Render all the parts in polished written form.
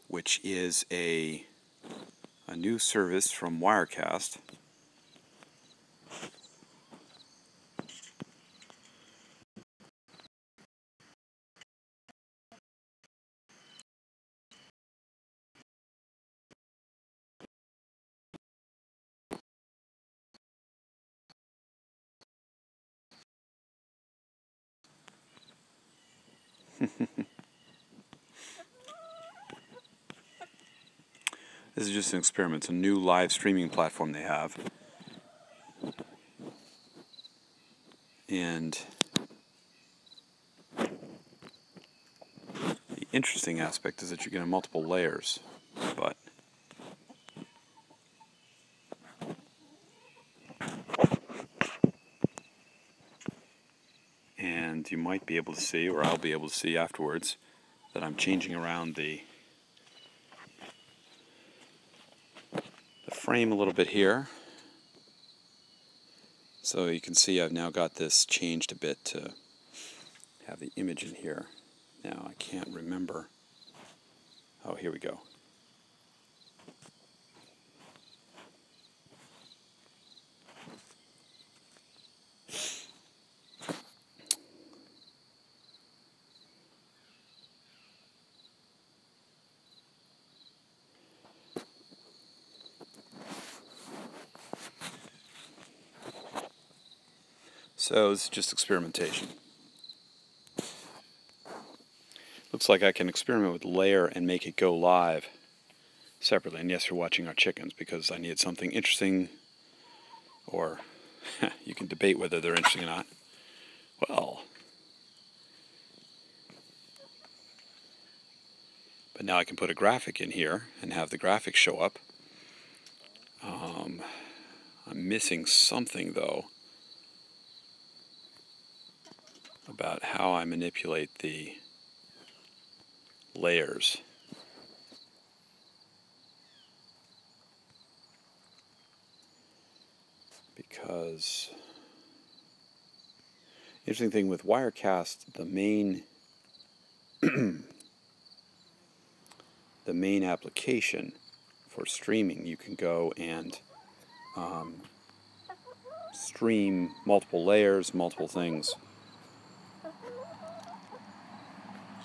which is a new service from Wirecast. This is just an experiment. It's a new live streaming platform they have. And the interesting aspect is that you're getting multiple layers, but and you might be able to see, or I'll be able to see afterwards, that I'm changing around the frame a little bit here. So you can see I've now got this changed a bit to have the image in here. Now I can't remember. Oh, here we go. So this is just experimentation. Looks like I can experiment with layer and make it go live separately. And yes, you're watching our chickens because I needed something interesting, or you can debate whether they're interesting or not. Well, but now I can put a graphic in here and have the graphic show up. I'm missing something though about how I manipulate the layers. Because the interesting thing with Wirecast, the main the main application for streaming, you can go and stream multiple layers, multiple things.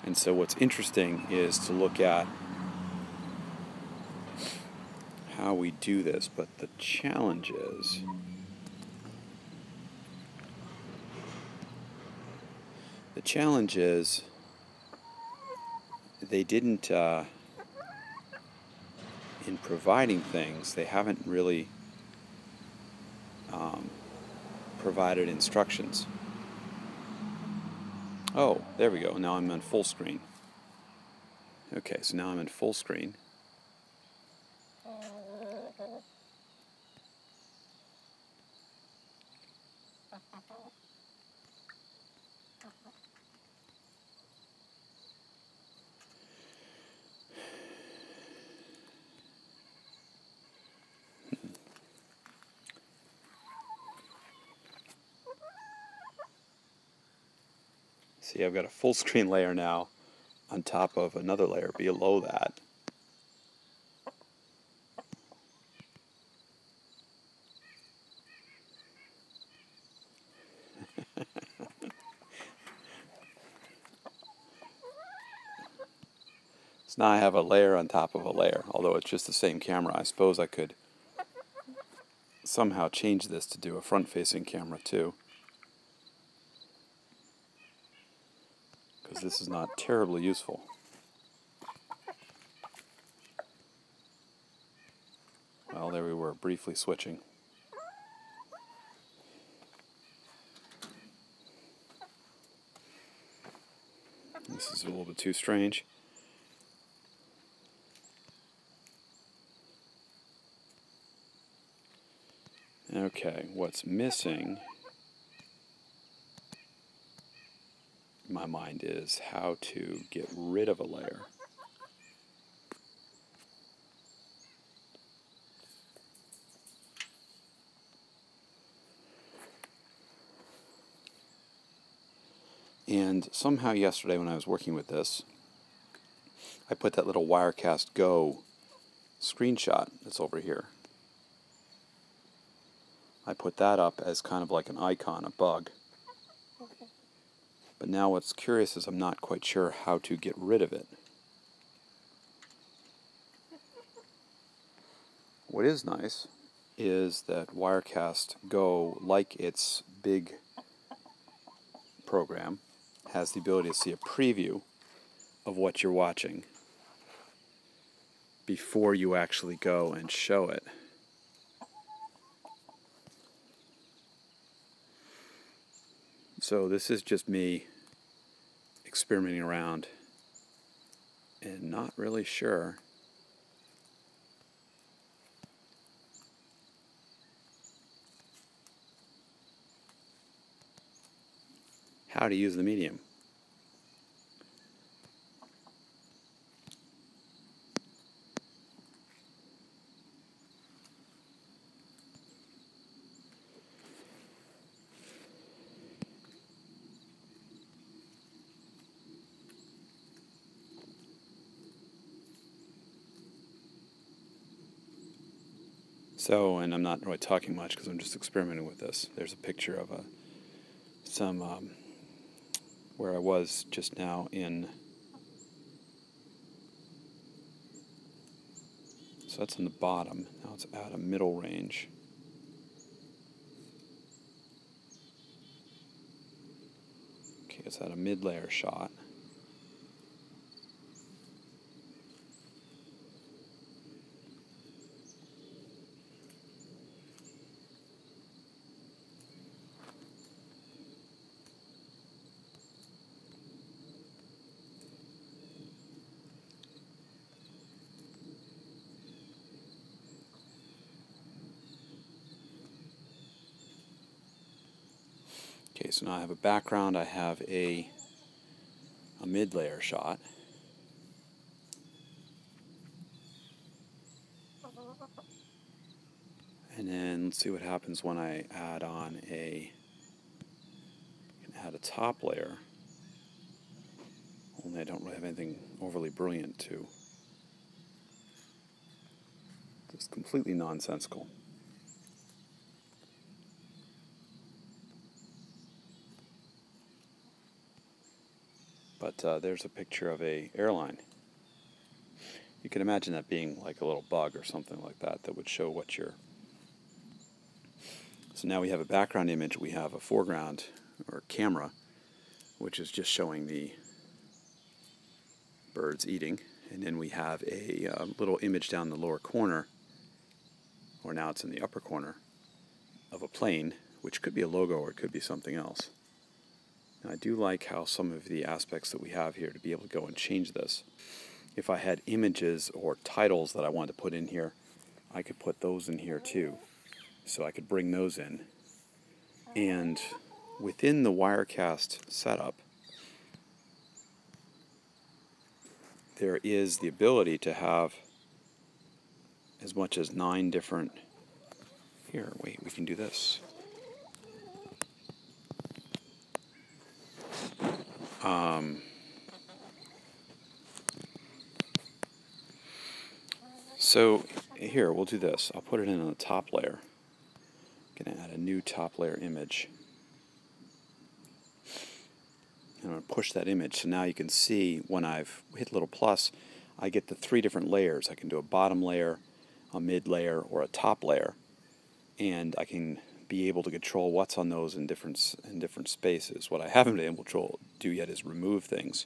And so what's interesting is to look at how we do this, but the challenge is they didn't in providing things, they haven't really provided instructions. Oh, there we go. Now I'm on full screen. Okay, so now I'm in full screen. See, I've got a full screen layer now on top of another layer below that. So now I have a layer on top of a layer, although it's just the same camera. I suppose I could somehow change this to do a front-facing camera too, because this is not terribly useful. Well, there we were, briefly switching. This is a little bit too strange. Okay, what's missing in my mind is how to get rid of a layer. And somehow yesterday when I was working with this, I put that little Wirecast Go screenshot that's over here. I put that up as kind of like an icon, a bug. Okay. But now what's curious is I'm not quite sure how to get rid of it. What is nice is that Wirecast Go, like its big program, has the ability to see a preview of what you're watching before you actually go and show it. So this is just me experimenting around and not really sure how to use the medium. So, and I'm not really talking much because I'm just experimenting with this. There's a picture of where I was just now in. So that's in the bottom. Now it's at a middle range. Okay, it's at a mid-layer shot. Okay, so now I have a background, I have a mid-layer shot. And then let's see what happens when I add on add a top layer. Only I don't really have anything overly brilliant to. It's completely nonsensical. But there's a picture of an airline. You can imagine that being like a little bug or something like that that would show what you're... So now we have a background image, we have a foreground or camera, which is just showing the birds eating. And then we have a little image down in the lower corner, or now it's in the upper corner, of a plane, which could be a logo or it could be something else. And I do like how some of the aspects that we have here to be able to go and change this. If I had images or titles that I wanted to put in here, I could put those in here too. So I could bring those in. And within the Wirecast setup, there is the ability to have as much as 9 different... Here, wait, we can do this. So here, we'll do this. I'll put it in on the top layer. I'm going to add a new top layer image. And I'm going to push that image. So now you can see when I've hit little plus, I get the 3 different layers. I can do a bottom layer, a mid layer, or a top layer. And I can be able to control what's on those in different spaces. What I haven't been able to do yet is remove things.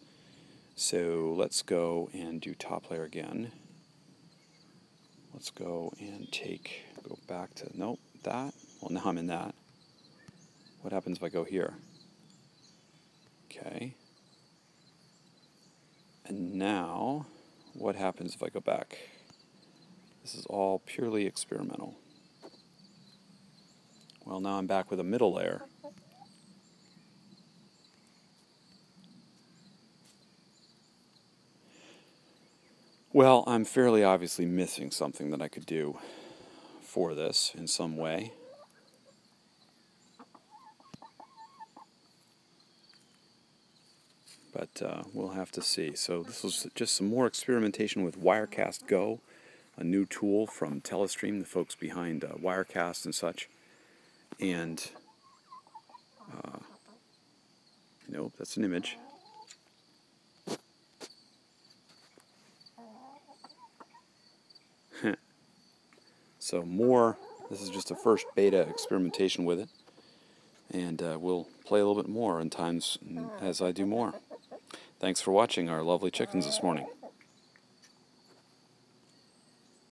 So let's go and do top layer again. Let's go and go back to, nope, that. Well, now I'm in that. What happens if I go here? Okay. And now, what happens if I go back? This is all purely experimental. Well, now I'm back with a middle layer. Well, I'm fairly obviously missing something that I could do for this in some way. but we'll have to see. So this was just some more experimentation with Wirecast Go, a new tool from Telestream, the folks behind Wirecast and such. And, nope, that's an image. So more, this is just a first beta experimentation with it. And we'll play a little bit more in times as I do more. Thanks for watching our lovely chickens this morning.